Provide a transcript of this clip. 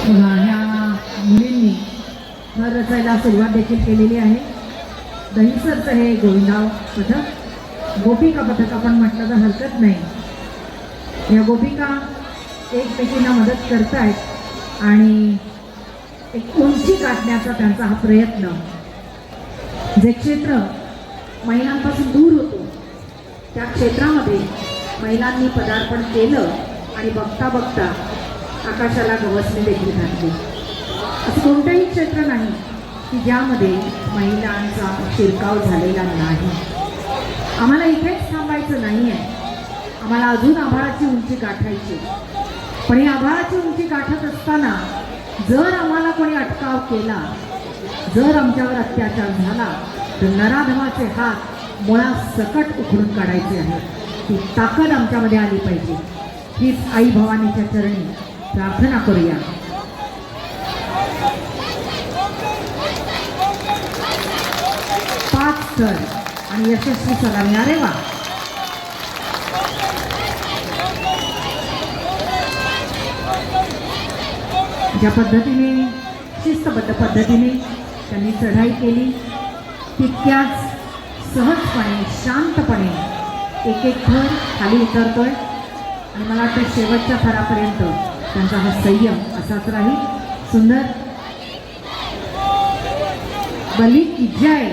बघा ह्या मुलींनी घर रचायला सुरुवात देखील केलेली आहे. दहिसरचं हे गोविंदराव पथक, गोपिका पथक आपण म्हटलं तर हरकत नाही. या गोपिका एकमेकींना मदत करतायत आणि एक उंची गाठण्याचा त्यांचा हा प्रयत्न. जे क्षेत्र महिलांपासून दूर होतो त्या क्षेत्रामध्ये महिलांनी पदार्पण केलं आणि बघता बघता आकाशाला गवसणी देखील घातली. असं कोणतंही क्षेत्र नाही की ज्यामध्ये महिलांचा शिरकाव झालेला नाही. आम्हाला इथेच थांबायचं नाही आहे, आम्हाला अजून आभाळाची उंची गाठायची. पण ही आभाळाची उंची गाठत असताना जर आम्हाला कोणी अटकाव केला, जर आमच्यावर अत्याचार झाला तर नराधमाचे हात मुळासकट उखडून काढायचे आहेत. ती ताकद आमच्यामध्ये आली पाहिजे. हीच आई भवानीच्या चरणी प्रार्थना करूया. पाच स्तर आणि यशस्वी सलामी. अरे वा, ज्या पद्धतीने शिस्तबद्ध पद्धतीने त्यांनी चढाई केली तितक्याच सहजपणे शांतपणे एक एक थर खाली उतरतोय आणि मला वाटतं शेवटच्या थरापर्यंत त्यांचा हा संयम असाच राहील. सुंदर. बली की जय.